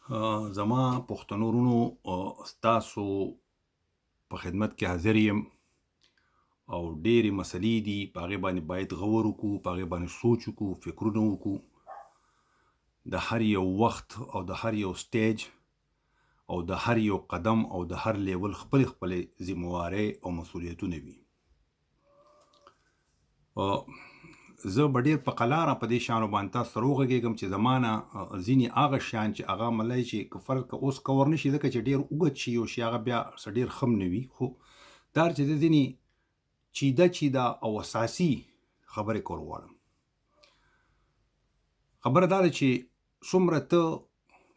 زما پښتنو وروڼو ستاسو په خدمت کې حاضر یم او ډېرې مسلې دي په هغې باندې باید غور وکړو، په هغې باندې سوچ وکړو، فکرونه وکړو. د هر یو وخت او د هر یو سټیج او د هر یو قدم او د هر لیول خپلې ذمهوارۍ او مسؤلیتونه وي. زه به ډېر په قلاره په دې شیانو باندې تاسو سره وغږېږم چې زما نه ځینې هغه شیان چې هغه ملی چې که فرض که اوس کور نه شي ځکه چې ډېر اوږد شي یو شي هغه بیا ډېر ښه نه وي، خو دا چې زه ځینې چیده او اساسي خبرې کول غواړم. خبره دا ده چې څومره ته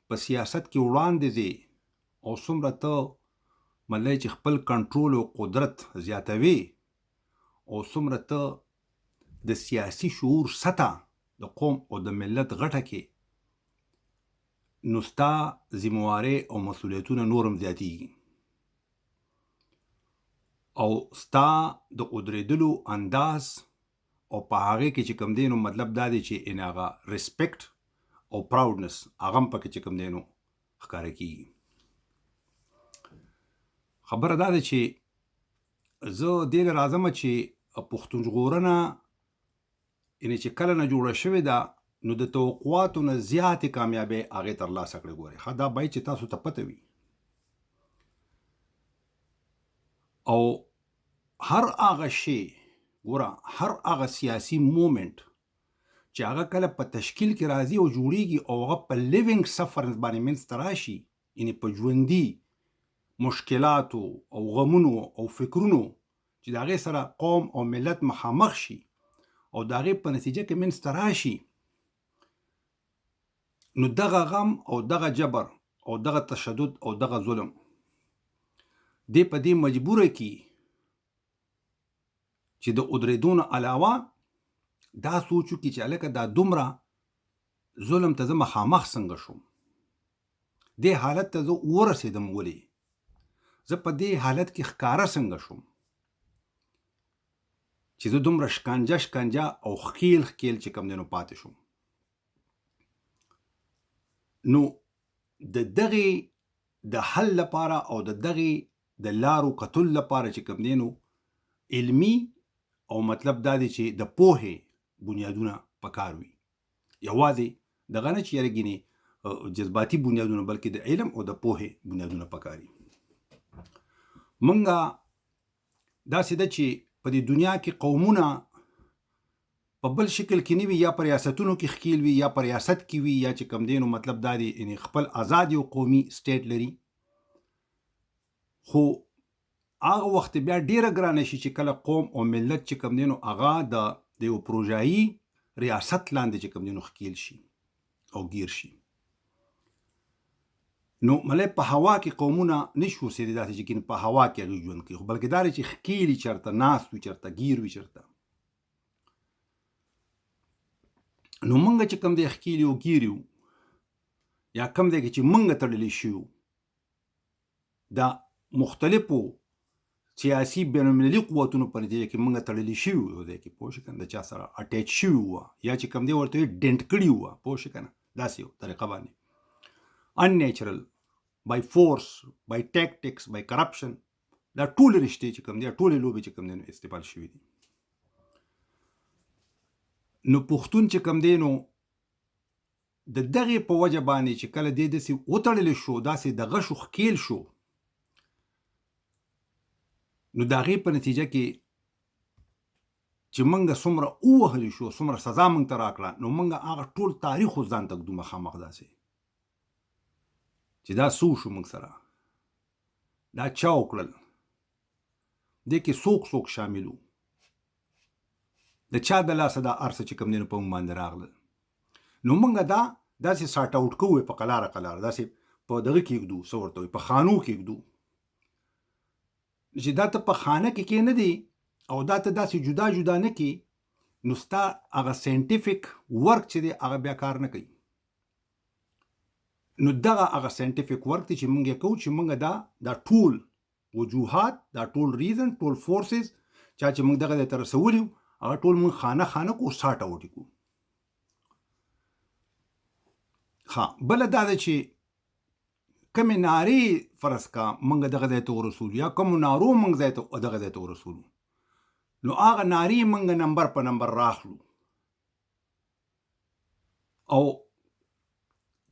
په سیاست کې وړاندې ځې او څومره ته ملی چې خپل کنټرول او قدرت زیاتوي او څومره ته د سیاسي شعور سطح د قوم او د ملت غټه کې نو ستا ذمهوارۍ او مسؤلیتونه نور هم زیاتېږي او ستا د ودرېدلو انداز او په هغې کې چې کوم دی نو مطلب دا دی چې ان هغه ریسپیکټ او پراودنس هغه هم پکې چې کوم دی نو ښکاره کېږي. خبره دا ده چې زه دې له راځم چې پښتون ژغورنه یعنې چې کله نه جوړه شوې ده نو د توقعاتو نه زیاتې کامیابۍ هغې ترلاسه کړې. ګورئ ښه دا باید چې تاسو ته پته وي او هر هغه شی ګوره هر هغه سیاسي مومنټ چې هغه کله په تشکیل کې راځي او جوړیږي او هغه په لیوینګ سفرنس باندې منځته راشي یعنې په ژوندي مشکلاتو او غمونو او فکرونو چې د هغې سره قوم او ملت مخامخ شي او د هغې په نتیجه کې منځته راشي نو دغه غم او دغه جبر او دغه تشدد او دغه ظلم دې په دې مجبوره کی چې د ودرېدو نه علاوه دا سوچ وکړي چې هلکه دا دومره ظلم ته زه مخامخ څنګه شوم، دې حالت ته زه ورسېدم ولې، زه په دې حالت کې ښکاره څنګه شوم چې زه دومره شکنجه او ښکیل چې کوم دی نو پاتې شوم. نو د دغې د حل لپاره او د دغې د لارو کتل لپاره چې کوم دی نو علمي او مطلب دا دی چې د پوهې بنیادونه پکار وي، یوازې دغه نه چې یاره ګینې جذباتي بنیادونه بلکې د علم او د پوهې بنیادونه پکار وي. مونږه داسې ده چې په دې دنیا کې قومونه په بل شکل کې نه وي، یا په ریاستونو کې ښکیل وي یا په ریاست کې وي یا چې کوم دی نو مطلب دا دی یعنې خپل آزاد یو قومي سټیټ لري، خو هغه وخت بیا ډیره ګرانه شي چې کله قوم او ملت چې کوم دی نو هغه د یو پروژایي ریاست لاندې چې کوم دی نو ښکیل شي او ګیر شي. نو ملی په هوا کې قومونه نشي اوسېدی داسې چې په هوا کې هغوی ژوند کوي، خو بلکې دا دی چې ښکیل وي، چېرته ناست وي، چېرته ګیر وي چېرته. نو موږ چې کوم دی ښکیل یو ګیر یو یا کوم دی چې موږ تړلی شوي د مختلفو سیاسي بین المللي قوتونو په نتیجه کې موږ تړلی شوي یو ځای کې پوه شو که نه، د چا سره اټیچ شوي وه یا چې کوم دی ورته ډینټ کړي وه پوه شو که نه، داسې یو طریقه باندې unnatural by force by tactics by corruption دا ټولې رشتې چې کوم دی ټولې لوبې چې کوم دی نو استعمال شوي دي. نو پښتون چې کوم دی نو د دغې په وجه باندې چې کله دی داسې وتړلی شو داسې دغه شو ښکیل شو نو د هغې په نتیجه کې چې موږ څومره ووهلی شو څومره سزا موږ ته راکړه نو موږ هغه ټول تاریخ اوس ځان ته ږدو مخامخ داسې چې دا څه وشو موږ سره، دا چا وکړل، دې کې څوک شامل وو، د چا د لاسه دا هر څه چې کوم دی نو په موږ باندې راغلل. نو موږ داسې ساټ آوټ کوو په قلاره داسې په دغه کې ږدو څه ورته وایي په خانو کې ږدو چې دا ته په خانه کې نه دی او دا ته داسې جدا نه کې نو ستا هغه ساینټیفیک ورک چې دی هغه بیا کار نه کوي. نو دغه هغه ساینټیفیک ورک دی چې موږ یې کوو چې موږ دا ټول وجوهات دا ټول ریزن ټول فورسز چې موږ دغه ځای ته رسولي هغه ټول موږ خانه کو ساټ آوټ یې کوو. ها بله دا ده چې کمې نارې فرض کا موږ دغه ځای ته ورسولو یا کوم نارو موږ ځای ته دغه ځای ته ورسولو، نو هغه نارې موږ نمبر په نمبر راخلو او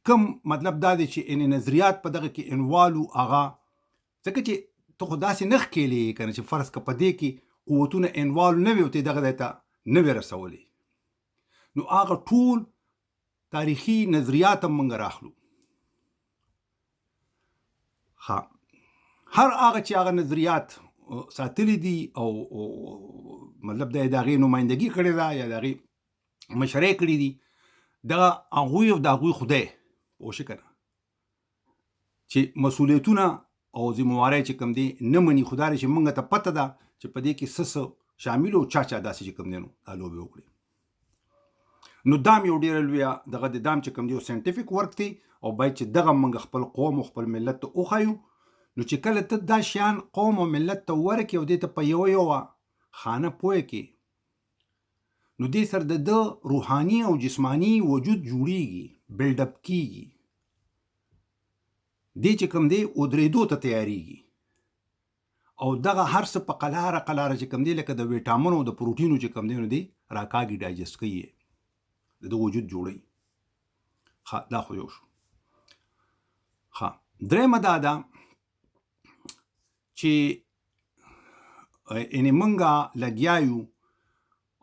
کم مطلب دا دی چې ان نظریات په دغه کې انوالو هغه ځکه چې ته خو داسې نه ښکېلې که نه چې فرض که په دې کې قوتونه انوالو نه وي او ته دغه ځای ته نه وي رسولی، نو هغه ټول تاریخي نظریات هم موږ راخلو. هر هغه چې هغه نظریات ساتلی دي او مطلب دا د هغې نمایندګي کړې ده یا د هغې مشرۍ کړي دي، دغه هغوی او د هغوی خدای پوه شي که نه چې مسؤلیتونه او ذمهواری چې کوم دی نه مني، خو دا دی چې موږ ته پته ده چې په دې کې څه شامل او چا داسې چې کوم دی نو دا لوبې وکړي. نو دام یو ډېره لویه دغه د دام چې کوم دی یو ساینټیفیک ورک دی او باید چې دغه موږ خپل قوم او خپل ملت ته وښایو. نو چې کله ته دا شیان قوم او ملت ته ورکې او دې ته په یوه خانه پوه کې، نو دې سره د ده روحاني او جسماني وجود جوړیږي، بلډ اپ کیږي، دې چې کوم دی ودرېدو ته تیاریږي او دغه هر څه په قلاره چې کوم دی لکه د ویټامینو او د پروټینو چې کوم دی نو دی راکاږي، ډایجست کوي د ده وجود جوړوي. دا خو یو شو. درېیمه دا ده چې یعنې موږ لګیا یو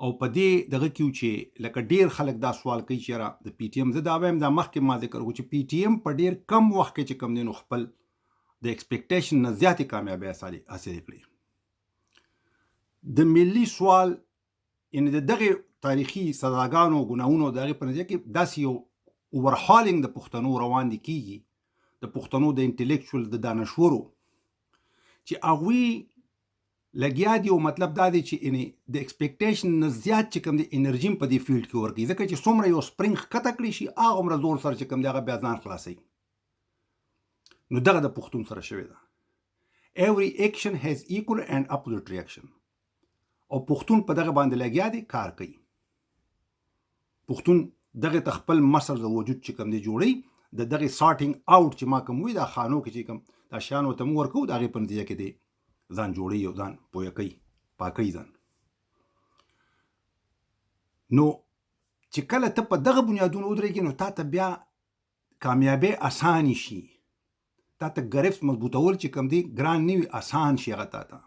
او په دې دغه کې یو چې لکه ډېر خلک دا سوال کوي چې یاره د پی ټي ایم، زه دا وایم دا مخکې ما ذکر وکړو چې پی ټي ایم په ډېر کم وخت کې چې کوم دی نو خپل د ایکسپیکټیشن نه زیاتې کامیابۍ حاصلې کړې. د ملي سوال یعنې د دغې تاریخي سزاګانو او ګناهونو د هغې په نتیجه کې داسې یو اوورهالینګ د پښتنو روان دي کېږي، د پښتنو د انټلیکچوال د دانشورو چې هغوی لګیا دي او مطلب دا دی چې د ایکسپیکټیشن نه زیات چې کوم دی انرژي په دې فیلډ کې ورکوي، ځکه چې څومره یو سپرینګ ښکته کړي شي هغومره زور سره چې کوم دی هغه بیا ځان خلاصوي. نو دغه د پښتون سره شوې ده. every action has equal and opposite reaction او پښتون په دغه باندې لګیا دی، کار کوي. پښتون دغه ته خپل مصر د وجود چې کوم دی جوړوي، د دغه سارټینګ آوټ چې ما کوم وي دا خانو کې چې کوم دا شیان ورته موږ ورکوو د هغې په نتیجه کې دی ځان جوړوي او ځان پویه کوي، پاکوي ځان. نو چې کله ته په دغه بنیادونو ودرېږي نو تا ته بیا کامیابۍ اسانې شي، تا ته ګرفت مضبوطول چې کوم دی ګران نه وي، اسان شي هغه تا ته.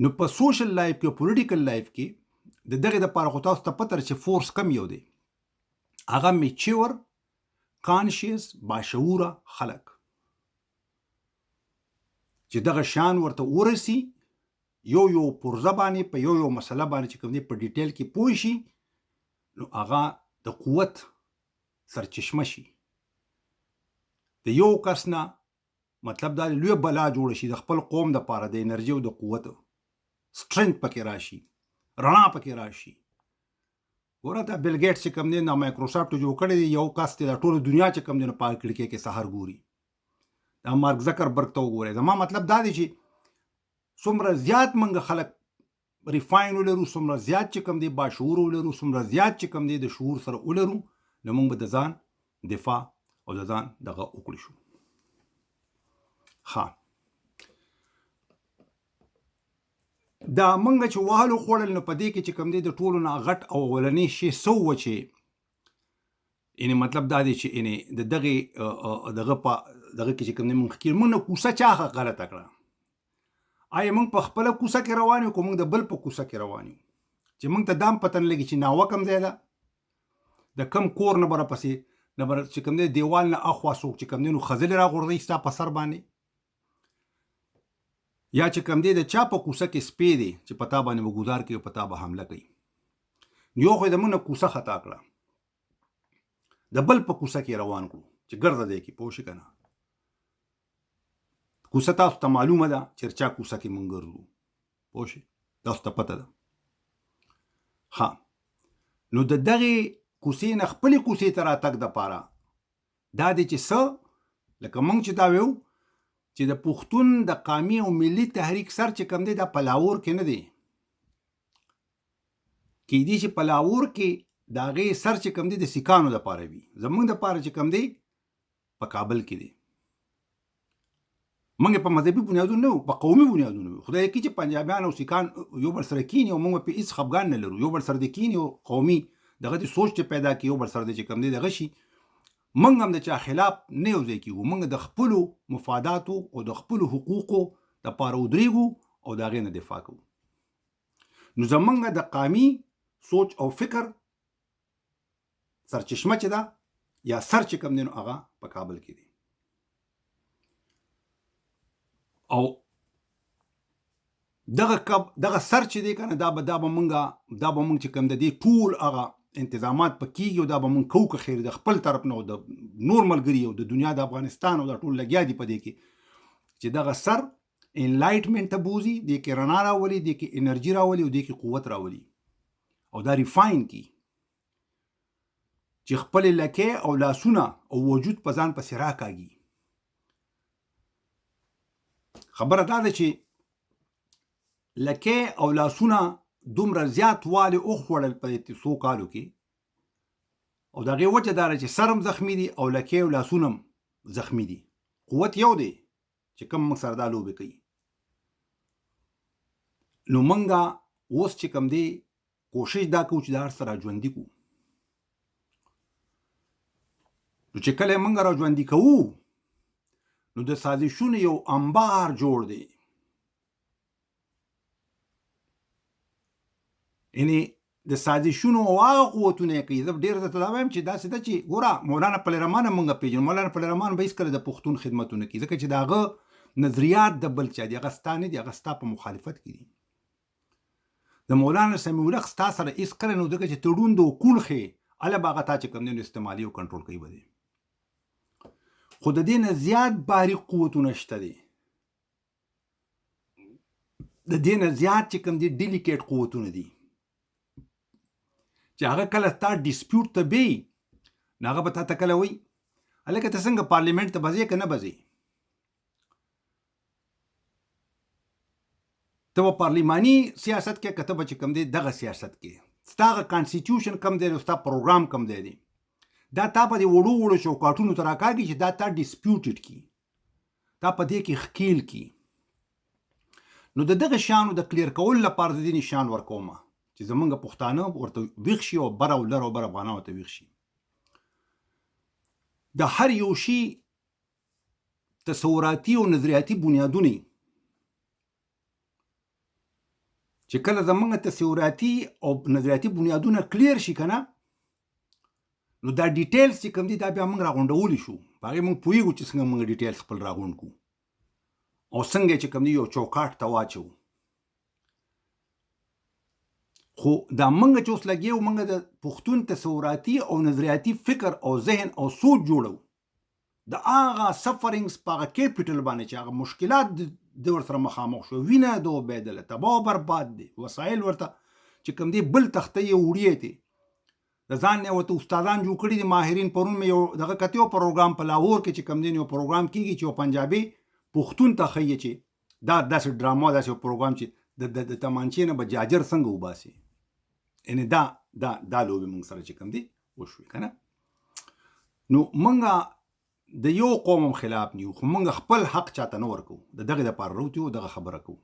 نو په سوشل لایف کې او پولیټیکل لایف کې د دغې دپاره خو تاسو ته پته چې فورس کم یو دی، هغه میچور کانشیس باشعوره خلک چې دغه شان ورته ورسي، یو پرزه باندې په یو مسله باندې چې کوم دی په ډیټیل کې پوه شي، نو هغه د قوت سرچشمه شي. د یو کس نه مطلب دا لویه بلا جوړه شي د خپل قوم دپاره، د انرژي او د قوت سټرنګ پکې راشي، رڼا پکې راشي. ګوره دا بیل ګیټس چې کوم دی دا مایکروسافټ جوړ کړی دی، یو کس دی د ټوله دنیا چې کوم دی نو په هغه کړکۍ کې سهار ګوري. دا مارک زکربرګ ته وګورئ. زما مطلب دا دی چې څومره زیات موږ خلک ریفاین ولرو، څومره زیات چې کوم دی باشعور ولرو، څومره زیات چې کوم دی د شعور سره ولرو، نو موږ به د ځان دفاع او د ځان دغه وکړی شو. دا موږ چې وهلو خوړل، نو په دې کې چې کوم دی د ټولو نه غټ او اولنی شی څه وه چې یعنې مطلب دا دی چې د دغه په دغه کې چې کوم دی موږ نه کوڅه چا غلطه کړه. آیا موږ په خپله کوڅه کې روان یو که موږ د بل په کوڅه کې روان یو؟ چې موږ ته دا هم پته نه لګي چې ناوه کوم ځای ده، د کم کور نه به راپسې نه به چې کوم دی دیوال نه اخوا څوک چې کوم دی نو خځلې راغورځوي ستا په سر باندې، یا چې کوم دی د چا په کوڅه کې سپی دی چې په تا باندې به ګزار کوي او په تا به حمله کوي. یو خو یې د موږ نه کوڅه خطا کړه، د بل په کوڅه کې روان کړو چې ګرځه دی کې، پوه شي که نه. کوڅه تاسو ته معلومه ده چې چا کوڅه کې موږ ګرځو، پوه شئ، تاسو ته پته ده. نو د دغې کوڅې نه خپلې کوڅې ته راتګ دپاره دا دی چې څه لکه موږ چې دا ویو چې د پښتون د قامي او ملي تحریک سر چې کوم دی دا په لاهور کې نه دی، کیدای شي په لاهور کې د هغې سر چې کوم دی د سیکانو دپاره وي، زموږ دپاره چې کوم دی په کابل کې دی. موږ په مذهبي بنیادونو نه په قومي بنیادونو خدای کې چې پنجابیان او سیکان یو بل سره کینی او موږ په هیڅ خفګان نه لرو، یو بل سره د کینی او قومي دغه د سوچ چې پیدا کی یو بل سره د چې کم دی دغه شي، موږ هم د چا خلاف نه یو ځای کیږو، موږ د خپلو مفاداتو او د خپلو حقوقو دپاره ودرېږو او د هغې نه دفاع کوو. نو زمونږ د قامي سوچ او فکر سرچشمه چې ده یا سر چې کم دی نو هغه په کابل کې دی. او دغه سر چې دی کنه دا به مونږ چې کوم د دې ټول هغه انتظامات په کېږي او دا به مونږ کوو که خیر د خپل طرف نه او د نور ملګري او د دنیا د افغانستان او دا ټول لګیا دي په دې کې چې دغه سر انلایټمنټ ته بوځي، دې کې رڼا راولي، دې کې انرژي راولي او دې کې قوت راولي او دا ریفاین کی چې خپل لکې او لاسونه او وجود په ځان پسې راکاږي. خبره دا ده چې لکې او لاسونه دومره زیات والی وخوړل په دې څو کالو کې او د هغې وجه دا ده چې سر هم زخمي دي او لکې او لاسونه هم زخمي دي. قوت یو دی چې کوم موږ سره دا لوبې کوي. نو موږ اوس چې کوم دی کوشش دا کوو چې دا هر څه راژوندي کړو. نو چې کله یې موږ راژوندي کوو نو د سازشونو یو انبار جوړ دی. یعنی د سازشونو او هغه قوتونه یې کوي. زه ډېر درته دا وایم چې داسې ده چې ګوره مولانا پلرمان هم موږ پېژنو. مولانا پلرمان به هېڅکله د پښتون خدمتونه کوي ځکه چې د هغه نظریات د بل چا دي، هغه ستا نه دي، هغه ستا په مخالفت کې دي. د مولانا سمیع الحق ستا سره هېڅکله نه ځکه چې تړون د وکول ښې هله به هغه تا چې کوم دی نو استعمالي او کنټرول کوي به دی. خو د دې نه زیات باریک قوتونه شته دي، د دې نه زیات چې کوم دي ډیلیکیټ قوتونه دي چې هغه کله تا ډسپیوټ ته بیي نو هغه به تا ته کله وایي هلکه ته څنګه پارلیمنټ ته بځې که نه بځې، ته به پارلیماني سیاست کې که ته به چې کوم دی دغه سیاست کې ستا هغه کانسټیټیوشن کم دی او ستا پروګرام کم دی دا تا په دې وړو وړو چوکاټونو ته راکاږي چې دا تا ډسپیوټډ کي، تا په دې کې ښکیل کي. نو د دغه شیانو د کلیر کولو لپاره زه دې نشان ورکومه چې زمونږ پښتانه ورته ویښ شي او بر او لر او بر افغانان ورته ویښ شي. د هر یو شي تصوراتي او نظریاتي بنیادونه چې کله زمونږ تصوراتي او نظریاتي بنیادونه کلیر شي که نه نو دا ډیټیلز چې کوم دي دا بیا موږ راغونډولی شو، په هغې موږ پوهېږو چې څنګه موږ ډیټیلز خپل راغونډ کړو او څنګه چې کوم دي یو چوکاټ ته واچوو. خو دا موږ چې اوس لګیا یو موږ د پښتون تصوراتي او نظریاتي فکر او ذهن او سوچ جوړو د هغه سفرینګز په هغه کیپیټل باندې چې هغه مشکلات د ورسره مخامخ شو، وینه د وبېدله، تباه و برباد دی، وسایل ورته چې کوم دی بل تخته یې وړې دي، د ځان نه ورته استادان جوړ کړي دي ماهرین. پرون مې یو دغه کتیو پروګرام په لاهور کې چې کوم دی یو پروګرام کېږي چې یو پنجابي پښتون ته ښیي چې دا داسې ډراما داسې یو پروګرام چې د تمانچې نه به جاجر څنګه وباسي. یعنې دا لوبې موږ سره چې کوم دی وشوې که نه. نو موږ د یو قوم هم خلاف نه یو، خو موږ خپل حق چاته نه ورکوو، د دغې دپاره روتو دغه خبره کوو.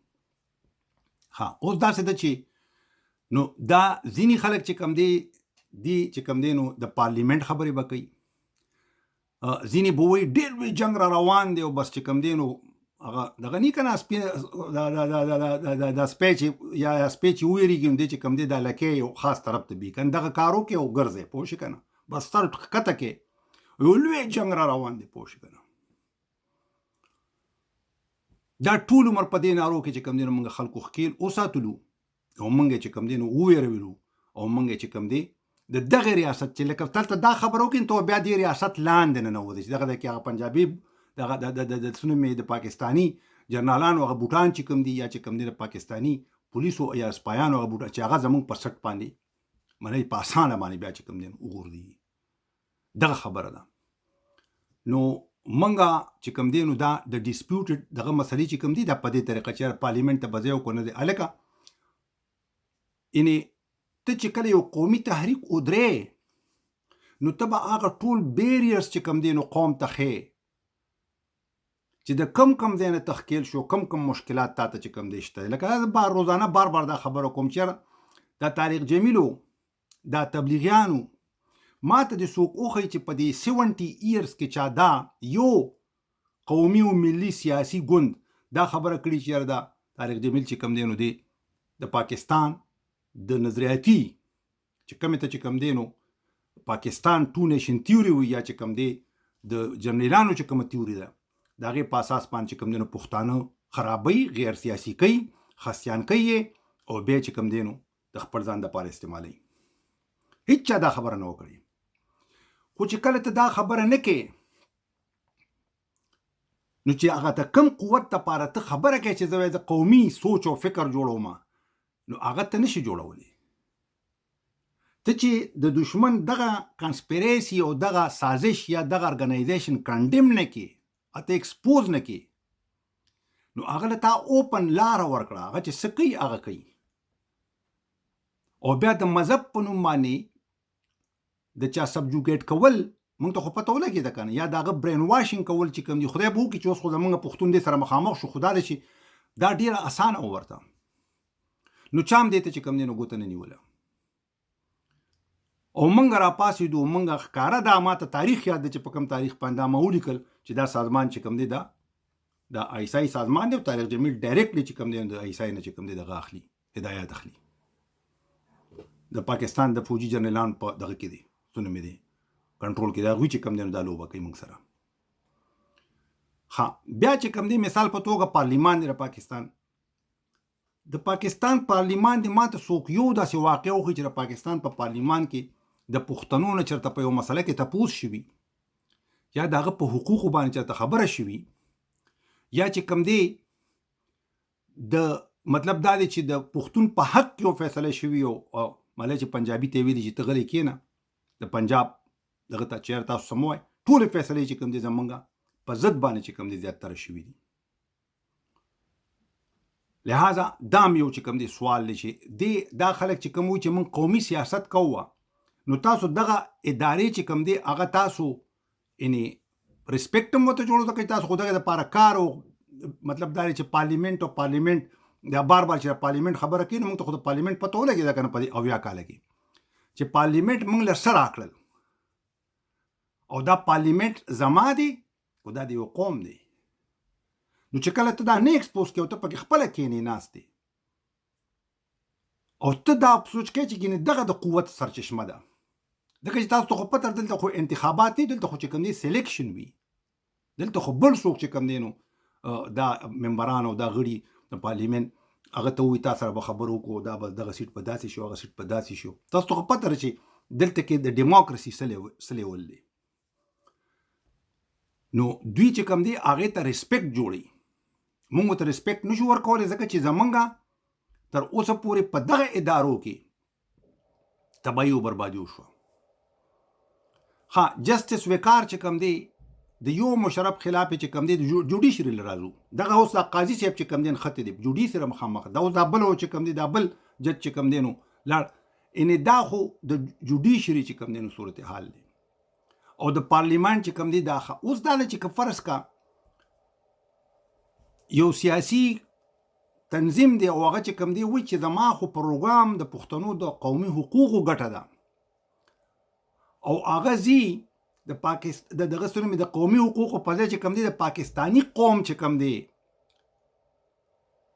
ها اوس داسې ده چې نو دا ځینې خلک چې کوم دی چې کوم دی نو د پارلیمنټ خبرې به کوي، ځینې به وایي ډېر لوی جنګ را روان دی او بس چې کوم دی نو هغه دغه نه که نه دا سپی چې وویرېږي نو دی چې کوم دی دا لکۍ یو خاص طرف ته بیي که نه دغه کار وکړې او ګرځئ پوه شې که نه، بس سر ښکته کې یو لوی جنګ را روان دی پوه شې که نه. دا ټول عمر په دې نارو کې چې کوم دی نو موږ خلکو ښکیل وساتلو او موږ چې کوم دی نو وویرولو او موږ چې کوم دی د دغه ریاست چې لکه تلته دا خبره وکړي نو بیا دې ریاست لاندې ننوځي چې دغه د کې هغه پنجابي دغه د څه نوم یې د پاکستاني جنرالانو هغه بوټان چې کوم دي یا چې کوم دی د پاکستاني پولیسو یا سپایانو هغه بوټان چې هغه زموږ په سټ باندې منی په اسانه باندې بیا چې کوم دی وغورځي، دغه خبره ده. نو موږ چې کوم دی نو دا د ډسپیوټډ دغه مسلې چې کوم دي دا په دې طریقه چې پارلیمنټ ته به ځای وکړو نه دی هلکه. یعنې ته چې کله یو قومي تحریک ودرې نو ته به هغه ټول بیریرز چې کوم دی نو قوم ته ښې چې د کم ځای نه تښکیل شو کم مشکلات تا ته چې کوم دی شته. لکه روزانه بار دا خبره کوم چې دا طارق جمیلو دا تبلیغیانو ما ته د څوک وښیي چې په دې 70 ایرز کې چا دا یو قومي او ملي سیاسي ګوند دا خبره کړې چې دا طارق جمیل چې کوم دی نو دی د پاکستان د نظریاتي چې کومې ته چې کوم دی نو پاکستان ټو نیشن تیوري وي یا چې کوم دی د جنرالانو چې کومه تیوري ده د هغې په اساس باندې چې کوم دی نو پښتانه خرابوي غیر سیاسي کوي خسیان کوي او بیا چې کوم دی نو د خپل ځان دپاره استعمالوي. هیڅ چا دا خبره نه وکړي. خو چې کله ته دا خبره نه کوې نو چې هغه ته کم قوت دپاره ته خبره کوې چې زه د قومي سوچ او فکر جوړوم نو هغه ته نشي جوړولی. ته چې د دشمن دغه کانسپیریسي او دغه سازش یا دغه ارګنایزیشن کنډم نه کړي اته ایکسپوز نه کړي نو هغه له تا اوپن لاره ورکړه هغه چې څه کوي هغه کوي. او بیا د مذهب په نوم باندې د چا سبجوګیټ کول موږ ته خو پته ولګېده که نه یا د هغه برین واشنګ کول چې کوم دي خدای به وکړي چې اوس خو زموږ پښتون دې سره مخامخ شو خو دا ده چې دا ډېره اسانه وورته نو چا هم دې ته چې کوم دی نو ګوته نه نیوله او موږ راپاسېدو موږ ښکاره دا ما ته تاریخ یاد دی چې په کوم تاریخ باندې دا ما ولیکل چې دا سازمان چې کوم دی دا ایسای سازمان دی او طارق جمیل ډایرکټلی چې کوم دی د ایسای نه چې کوم دی دغه اخلي هدایات اخلي د پاکستان د فوجي جنرالانو په دغه کې دی څونه مې دی کنټرول کې دا هغوی چې کوم دی دا لوبه کوي موږ سره. ها بیا چې کوم دی مثال په توګه پارلیمان دی د پاکستان پارلیمان دی ما ته څوک یو داسې واقع وښیي چې د پاکستان په پارلیمان کې د پښتنو نه چېرته په یو مسله کې تپوس شوي یا د هغه په حقوقو باندې چېرته خبره شوي یا چې کوم دی د مطلب دا دی چې د پښتون په حق کې یو فیصله شوي او مالی چې پنجابي ته ویلي چې ته غلی کښېنه د پنجاب دغه ته چېرې تاسو سم ووایئ ټولې فیصلې چې کوم دی زمونږ په ضد باندې چې کوم دی زیاتره شوي دي. لہذا دا م یو چې کوم دی سوال دی چې دا خلک چې کوم وي چې موږ قومي سیاست کوو نو تاسو دغه ادارې چې کوم دی هغه تاسو یعنی ریسپیکټ هم ورته جوړ کوئ تاسو خو دغه دپاره کار او مطلب دا دی چې پارلیمنټ دا بار چې پارلیمنټ خبره کوي نو موږ ته خو د پارلیمنټ پته ولګېده که نه په دې 80 کاله کې چې پارلیمنټ موږ له څه راکړل او دا پارلیمنټ زما دی خو دا د یو قوم دی. نو چې کله ته دا نه ایکسپوز کوې او ته پکې خپله کښېنې ناست دی او ته دا سوچ کوې چې ګینې دغه د قوت سرچشمه ده ځکه چې تاسو ته خو پته دلته خو انتخابات دي دلته خو چې کوم دی سلیکشن وي دلته خو بل څوک چې کوم دی نو دا ممبران او دا غړي د پارلیمنت هغه ته وایي تا سره به خبرې وکړو دا به دغه سیټ په داسې شو هغه سیټ په داسې شو. تاسو ته خو پته ده چې دلته کې د ډیموکراسي څه لیول دی. نو دوی چې کوم دی هغې ته ریسپیکټ جوړوي موږ ورته ریسپیکټ نشو ورکولی ځکه چې زمونږ تر اوسه پورې په دغه ادارو کې تباهي او بربادي وشوه. ها جسټس وقار چې کوم دی د یو مشرف خلاف چې کوم دی د جوډیشري له راځو دغه اوس د قاضي صاحب چې کوم دی نښتې دی جوډي سره مخامخ دا اوس دا بل چې کوم دی دا بل جج چې کوم دی نو لاړ یعنې دا خو د جوډیشري چې کوم دی نو صورتحال دی او د پارلیمان چې کوم دی دا اوس دا نه چې که فرض کا یو سیاسي تنظیم دی او هغه چې کوم دی وایي چې زما خو پروګرام د پښتنو د قومي حقوقو ګټه ده او هغه ځي د پاکستان دغه سره مې د قومي حقوقو په ځای چې کوم دی د پاکستاني قوم چې کوم دی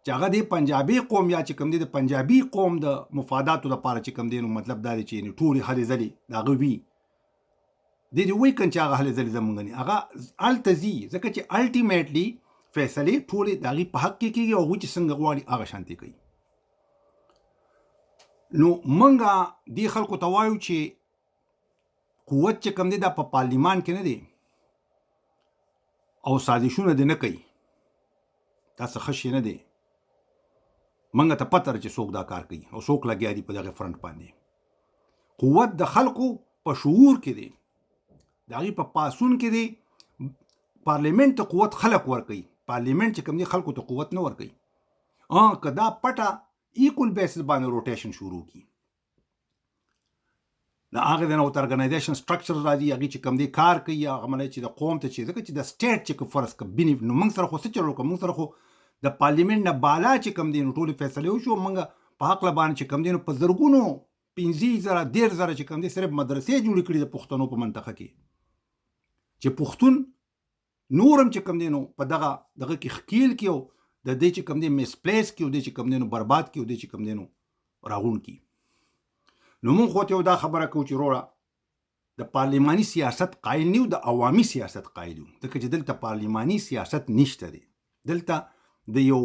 چې هغه دی پنجابي قوم یا چې کوم دی د پنجابي قوم د مفاداتو لپاره چې کوم دی نو مطلب دا دی چې ټولې هلې ځلې د هغه وي دی وایي که چې هغه هلې ځلې زموږ نه هغه هلته ځي ځکه چې الټیمیټلي فیصلې ټولې د هغې په حق کې کېږي او هغوی چې څنګه غواړي هغه شانتې کوي. نو موږ دې خلکو ته وایو چې قوت چې کوم دی دا په پارلیمان کې نه دی او سازشونه دې نه کوي دا څه ښه شی نه دی. موږ ته پته ده چې څوک دا کار کوي او څوک لګیا دي په دغه فرنټ باندې. قوت د خلکو په شعور کې دی د هغې په پاسون کې دی. پارلیمنت ته قوت خلک ورکوي پارلیمنت چې کوم دی خلکو ته قوت نه ورکوي. که دا پټه ایکول بیسس باندې روټیشن شروع کی د هغه د نو ارګنایزیشن سټرکچر راځي هغه چې کم دی کار کوي هغه مله چې د قوم ته چې ځکه چې د سټیټ چې فرض ک بینی نو موږ سره خو څه چلو کوم موږ سره خو د پارلیمنت نه بالا چې کم دی نو ټول فیصله وشو موږ په حق لبان چې کم دی نو په زرګونو 15,000 10,000 چې کم دی صرف مدرسې جوړ کړي د پښتنو په منطقه کې چې پښتون نورم چې کم دی نو په دغه کې خکیل کیو د دې چې کم دی میسپلیس کیو د چې کم دی نو برباد کیو د چې کم دی نو راغون کی نو مونږ خو ته دا خبره کوو چې وروړه د پارلیماني سیاست قایل نیو د عوامي سیاست قایل یو ځکه چې دلته پارلیماني سیاست نشته دی دلته د یو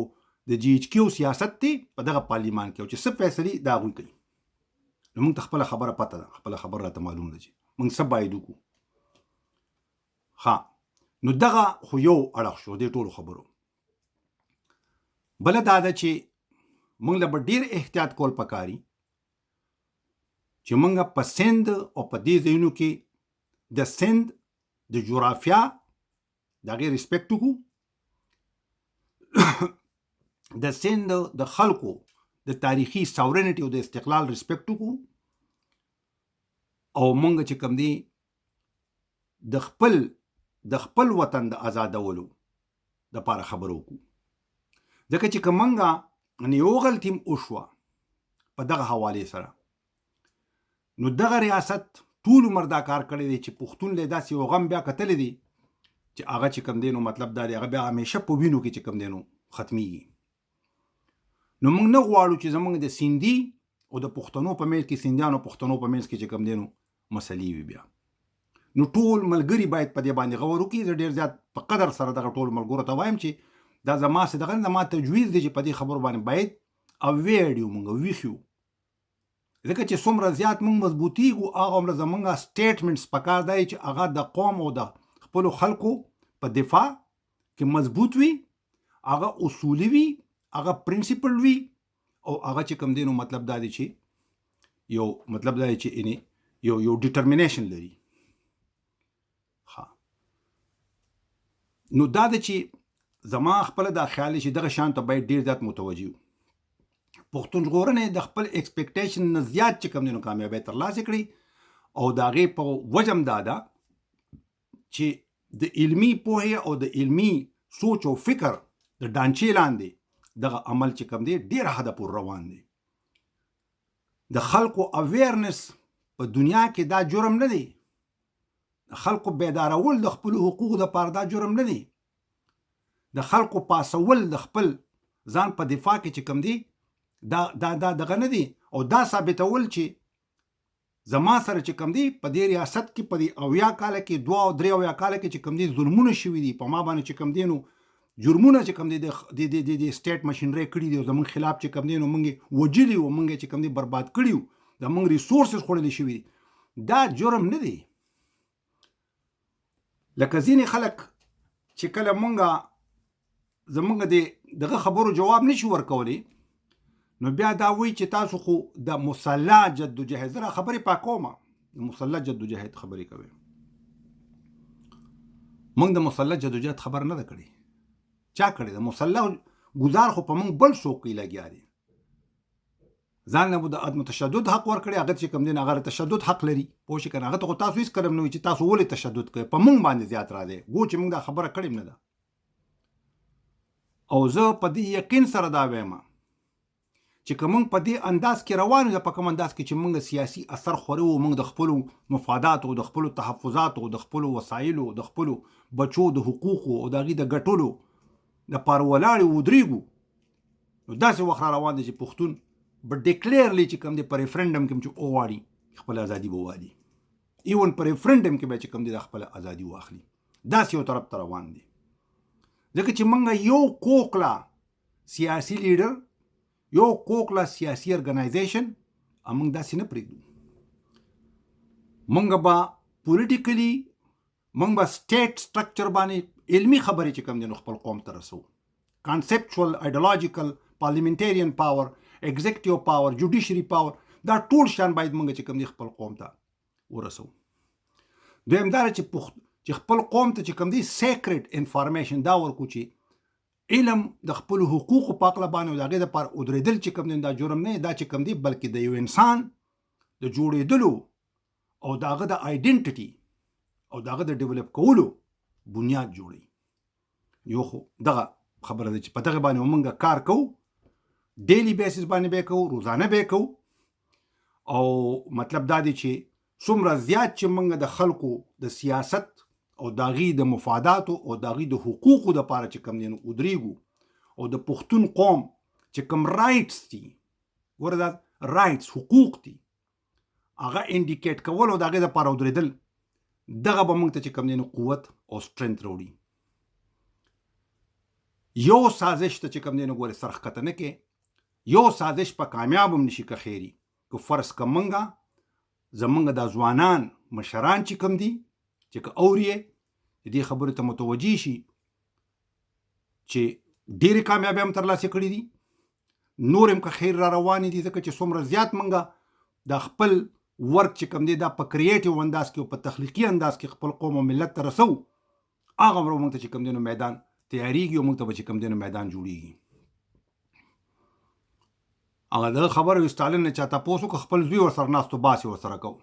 د جی ایچ کیو سیاست دی په دغه پارلیمان کې چې څه فیصلې دا غوي کوي نو مونږ ته خپل خبره پته ده خپل خبره راته معلوم ده چې مونږ څه باید وکړو ها نو دغه خو یو اړخ شو د ټولو خبرو بل دا ده چې مونږ له ډیر احتیاط کول پکاري چې مونږ په سند او په دې ځایونو کې د سند د جغرافیا د غیر ریسپیکټ وکړو د سند د خلکو د تاریخي ساورنټي او د استقلال ریسپیکټ وکړو او مونږ چې کوم دی د خپل وطن د آزادولو د لپاره خبرو وکړو ځکه چې کومنګه یو غلطي وشوه په دغه حواله سره نو دغه ریاست ټول عمر دا کار کړی دی چې پښتون له داسې یو غم بیا کتلی دی چې هغه چې کم دی نو مطلب دا دی هغه بیا همیشه په وینو کې چې کم دی نو ختمیږي نو موږ نه غواړو چې زموږ د سیندي او د پښتنو په منځ کې سیندیانو پښتنو په منځ کې چې کم دی نو مسلې وي بیا نو ټول ملګری باید په دې باندې غور وکړي زه ډېر زیات په قدر سره دغه ټول ملګرو ته وایم چې دا زما څه دغه زما تجویز دی چې په دې خبرو باندې باید اویر یو موږ ویښو ځکه چې څومره زیات موږ مضبوطیږو هغه عمره زموږ سټیټمنټس پکار دی چې هغه د قوم او د خپلو خلکو په دفاع کې مضبوط وي هغه اصولي وي هغه پرنسپل وي او هغه چې کوم دی نو مطلب دا دی چې یو مطلب دا دی چې یو ډیټرمینیشن لري نو دا دی چې زما خپل دا خیال چې دغه شان ته باید ډیر زیات متوجه پښتون ژغورنې د خپل ایکسپیکټیشن نه زیات چې کوم دی نو کامیابی ترلاسه کړي او د هغې په وجم دا ده چې د علمي پوهې او د علمي سوچ او فکر د ډانچې لاندې دغه عمل چې کوم دی ډیر حده پورې روان دی د خلکو اویرنس په دنیا کې دا جرم نه دی د خلکو بیدارول د خپل حقوق د پاره دا جرم نه دی د خلکو پاسول د خپل ځان په دفاع کې چې کوم دی دا دغه نه دی او دا ثابتول چې زما سره چې کوم دی په دې ریاست کې په دې اویا کال کې 2 او 3 اویا کال کې چې کوم دی ظلمونه شوي دي په ما باندې چې کوم دی نو جرمونه چې کوم دی د سټیټ ماشینری کړي دي زمونږ خلاف چې کوم دی نو مونږ وجلی او مونږ چې کوم دی برباد کړیو د مونږ ریسورسز خوړل شوي دا جرم نه دی لکه ځینې خلک چې کله مونږ زمونږ دغه خبرو جواب نشو ورکولی نو بیا دا وی چې تاسو خو د مسلح جدوجهد زره خبرې پاکومه د مسلح جدوجهد خبرې کوي مونږ د مسلح جدوجهد خبر نه ده کړې چا کړې د مسلح گزار خو په مونږ بل څوک لګیا دي ځان له د عدم تشدد حق ورکړي هغه چې کوم دین هغه تشدد حق لري پوه شي کنه هغه ته تاسو هیڅ کلم نه وي چې تاسو ولې تشدد کوي په مونږ باندې زیات را دي ګو چې مونږ دا خبره کړې نه ده او زه په دې یقین سره دا وایم چې کوم په دې انداز کې روانو ده په کوم انداز کې چې موږ سیاسي اثر خورو موږ د خپل مفادات او د خپل تحفظات او د خپل وسایل او د خپل بچو د حقوق او د غي د ګټلو د پارولاړي ودرېګو نو داسې وخت روان دي چې پښتون به ډیکلیرلی چې کوم دی پر ریفرندم کې چې اوواړي خپل ازادي بوالي ایون پر ریفرندم کې به چې کوم دی د خپل ازادي واخلي داسې یو طرف ته روان دي ځکه چې موږ یو کوکلا سیاسي لیډر یو کوکلا سیاسي ارګنایزیشن موږ داسې نه پرېږدو موږ به پولیټیکلی موږ به سټیټ سټرکچر باندې علمي خبرې چې کوم دی نو خپل قوم ته رسو کانسپچوال ایډیولوژیکل پارلیمنټریان پاور ایگزیکټیو پاور جوډیشري پاور دا ټول شان باید موږ چې کوم دی خپل قوم ته ورسو دویم دا چې خپل قوم ته چې کوم دی سیکرټ انفارمیشن دا ورکو چې علم د خپل حقوق په اړه باندې د هغې لپاره ودرېدل چې کوم دی دا جرم نه دا چې کوم دی بلکې د یو انسان د جوړېدلو او د هغه د آیډنټیټي او د هغه د ډیولپ کولو بنیاد جوړي. یو خو دغه خبره ده چې په دغه باندې موږ کار کوو، ډیلی بیسس باندې به کوو، روزانه به کوو. او مطلب دا دی چې څومره زیات چې موږ د خلکو د سیاست او د هغې د مفاداتو او د هغې د حقوقو دپاره چې کوم دی نو ودرېږو، او د پښتون قوم چې کوم رایټس دي، ګوره دا رایټس حقوق دي، هغه انډیکیټ کول او د هغې دپاره ودرېدل، دغه به موږ ته چې کوم دی نو قوت او سټرنث راوړي. یو سازش ته چې کوم دی نو ګوره سرښکته نه کې، یو سازش په کامیاب هم نشي که خیري. که فرض که موږ زموږ دا ځوانان مشران چې کوم دي چې که اوري د دې خبرې ته متوجه شي چې ډېرې کامیابۍ هم ترلاسه کړي دي، نور هم که خیر را روانې دي، ځکه چې څومره زیات موږ د خپل ورک چې کوم دی دا په کریټیو انداز کې او په تخلیقي انداز کې خپل قوم او ملت ته رسو، هغه همرو موږ ته چې کوم دی نو میدان تیاریږي او موږ ته به چې کوم دی نو میدان جوړیږي. هغه دغه خبره وي ستالین نه چا تپوس وکړه، خپل زوی ورسره ناستو باسې ورسره کوو،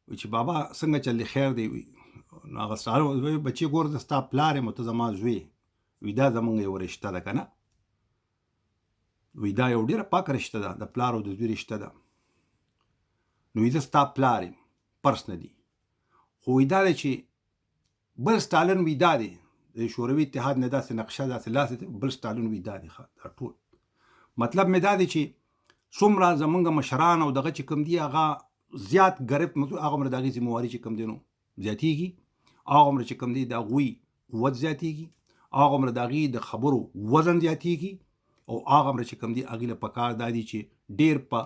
وایي چې بابا څنګه چل دی، خیر دی. وي نو هغه ستالین وایي بچې ګوره زه ستا پلار یم او ته زما زوی، وي دا زموږ یو رشته ده که نه، وي دا یو ډېره پاکه رشته ده، د پلار او د زوی رشته ده. نو وي زه ستا پلار یم پرسنلي، خو وي دا دی چې بل ستالین وي دا دی د شوروي اتحاد نه داسې نقشه داسې لاسې بل ستالین وي دا دی. دا ټول مطلب مې دا دی چې څومره زمونږ مشران او دغه چې کوم دي هغه زیات ګرفت هغه عمره د هغې ذمواري چې کوم دی نو زیاتېږي، هغه عمره چې کوم دی د هغوی قوت زیاتېږي، هغه عمره د هغې د خبرو وزن زیاتېږي، او هغه عمره چې کوم دی هغې له پکار دا دی چې ډېر په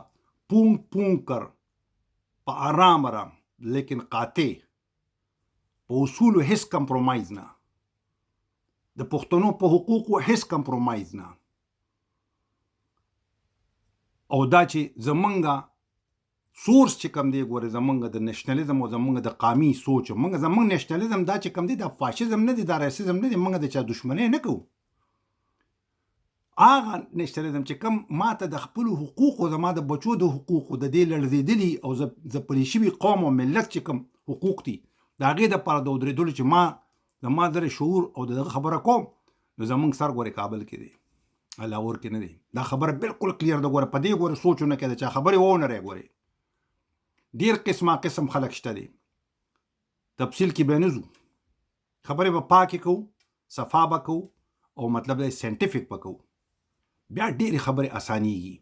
پونګ پونګ کر، په آرام آرام لیکن قاطع، په اصولو هیڅ کمپرومایز نه، د پښتنو په حقوقو هیڅ کمپرومایز نه. او دا چې زمونږ سورس چې کوم دی ګوره زمونږ د نیشنلیزم او زمونږ د قامي سوچ، زمونږ نیشنلیزم دا چې کوم دی دا فاشیزم نه دی، دا ریسیزم نه دی، موږ د چا دشمنۍ نه کوو. هغه نیشنلیزم چې کوم ماته د خپلو حقوقو، زما د بچو د حقوقو، د دې لړزېدلي او ځپلي شوي قوم او ملت چې کوم حقوق دي، د هغې دپاره د ودرېدلو چې زما در شعور او دغه خبره کوم، نو زمونږ سر ګوره کابل کې دی، لاهور کې نه دی. دا خبره بالکل کلیر ده. ګوره په دې ګوره سوچ ونه کړه، چا خبرې وونه ګورې ډېر قسم خلک شته دي، تفصیل کې به نه ځو، خبرې به پاکې کوو، صفا به کوو، او مطلب دی ساینټیفیک به کوو، بیا ډېرې خبرې اسانیږي،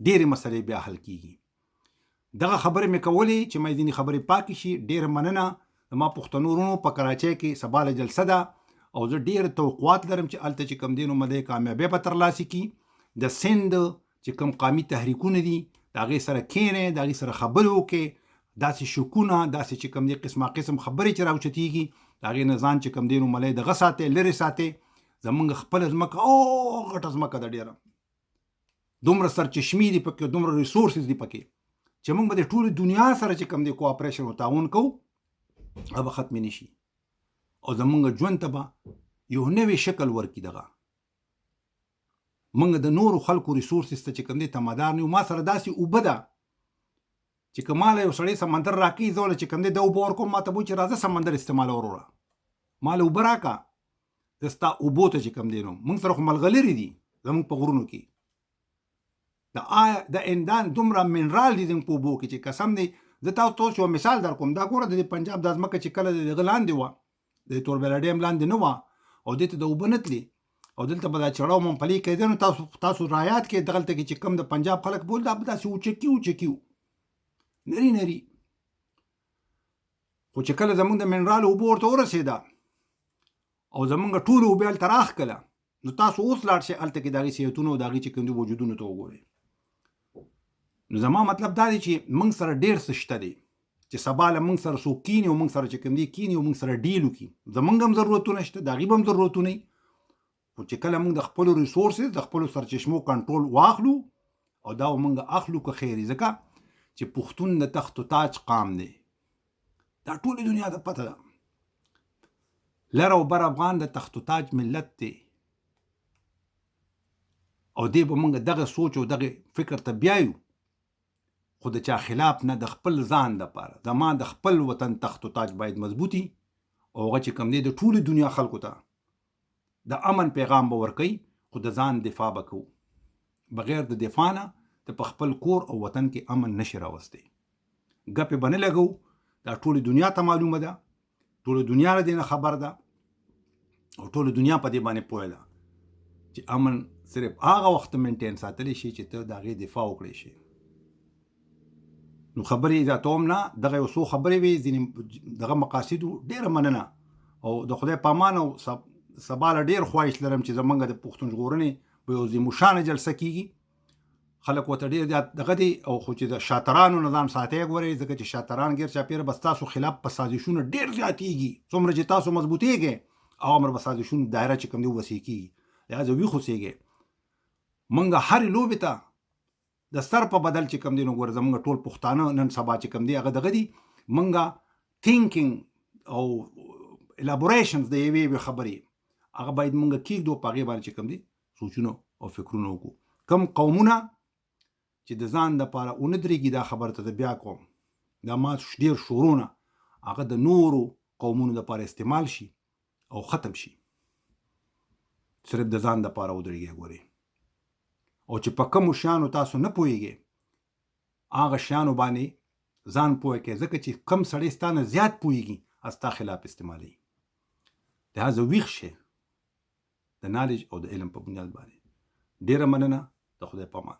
ډېرې مسلې بیا حل کېږي. دغه خبرې مې کولې چې مې ځینې خبرې پاکې شي. ډېره مننه. زما پښتنو ورونو په کراچۍ کې سباله جلسه ده، او زه ډېر توقعات لرم چې هلته چې کوم دی نو مدې کامیابۍ به ترلاسه کړي. د سند چې کوم قامي تحریکونه دي د هغې سره کښېنئ، د هغې سره خبرې وکړئ، داسې شکونه، داسې چې کوم دی قسم خبرې چې راوچتېږي د هغې نه ځان چې کوم دی نو ملۍ دغه ساتئ، لرې ساتئ. زمونږ خپله ځمکه او غټه ځمکه ده، ډېره دومره سرچشمې دي پکې، دومره ریسورسز دي پکې چې موږ به د ټولې دنیا سره چې کوم دی کوآپریشن او تعاون کوو، هغه به ختمې نه شي، او زمونږ ژوند ته به یو نوی شکل ورکړي. دغه موږ د نورو خلکو ریسورسز ته چې کوم دی تمادار نه یو. ما سره داسې اوبه ده چې که ماله یو سړی سمندر راکړي، زه چې کوم دی د اوبه ورکوم، ما ته به وایي چې راځه سمندر استعماله وروره، ماله اوبه راکړه، زه ستا اوبو ته چې کوم دی نو موږ سره خو ملغلرې دي زموږ په غرونو کې، د اندان دومره منرال دي زموږ په اوبو کې چې قسم دی. زه تاسو یو مثال در کوم، دا ګوره د پنجاب دا ځمکه چې کله د دغه لاندې وه، د توربېله ډیم لاندې نه وه، او دې ته د اوبه نه تلي، او دلته به دا چړه او ممپلي کېده، نو تاسو رایات کې دغلته کې چې کوم د پنجاب خلک بول دا به داسې اوچکي نري نري، خو چې کله زمونږ د منرال اوبه ورته ورسېده او زمونږ ټولو اوبه هلته راښکله، نو تاسو اوس لاړ شئ هلته کې د هغې صحتونو او د هغې چې کوم دي وجودونو ته وګورئ. نو زما مطلب دا دی چې موږ سره ډېر څه شته دی چې سبا له موږ سره څوک کیني او موږ سره چې کوم دی کیني او موږ سره ډیل وکړي. زموږ هم ضرورتونه شته، د هغې به هم ضرورتونه وي، خو چې کله موږ د خپلو ریسورسز د خپلو سرچشمو کنټرول واخلو، او دا موږ اخلو که خیر، ځکه چې پښتون د تخت و تاج قام دی، دا ټولې دنیا ته پته ده. لر او بر افغان د تخت و تاج ملت دی، او دی به موږ دغه سوچ او دغه فکر ته بیایو خو د چا خلاف نه، د خپل ځان دپاره. زما د خپل وطن تخت و تاج باید مضبوطي، او هغه چې کوم دی د ټولې دنیا خلکو ته د امن پیغام به ورکوي، خو د ځان دفاع به کوو. بغیر د دفاع نه ته په خپل کور او وطن کې امن نشي راوستی. ګپې به نه لګو، دا ټولې دنیا ته معلومه ده، ټولې دنیا له دې نه خبر ده، او ټولې دنیا په دې باندې پوهه ده چې امن صرف هغه وخت مینټین ساتلی شي چې ته د هغې دفاع وکړی شي. نو خبرې زیاتوم نه، دغه یو څو خبرې وي، ځینې دغه مقاصدو ډېره مننه، او د خدای په امان، او سبا له ډېر خواهش لرم چې زمونږ د پښتون ژغورنې په یو ذیموشانه جلسه کېږي. خلک ورته ډېر زیات دغه دي، او خو چې د شاترانو نه ځان ساتئ ګورئ، ځکه چې شاتران ګیر چاپېره به ستاسو خلاف په سازشونو ډېر زیاتېږي. څومره چې تاسو مضبوطېږئ هغومره به سازشونو دایره چې کوم دی وسیع کېږي. لهذا ویښوسېږئ. موږ هرې لوبې ته د سر په بدل چې کوم دی نو ګوره زمونږ ټول پښتانه نن سبا چې کوم دی هغه دغه دي، موږ تھینکینګ او الابوریشنز د یوې خبرې هغه باید موږ کېږدو، په هغې باندې چې کوم دی سوچونه او فکرونه وکړو. کم قومونه چې د ځان دپاره ونه درېږي، دا خبره ته د بیا کوم، دا ما ډېر شورونه هغه د نورو قومونو دپاره استعمال شي او ختم شي، صرف د ځان دپاره ودرېږي. ګورئ، او چې په کومو شیانو تاسو نه پوهېږئ هغه شیانو باندې ځان پوه کړئ، ځکه چې کم سړی ستا نه زیات پوهېږي ستا خلاف استعمالوي. لهذا ویښ شئ د نالج او د علم په بنیاد باندې. ډېره مننه، د خدای په امان.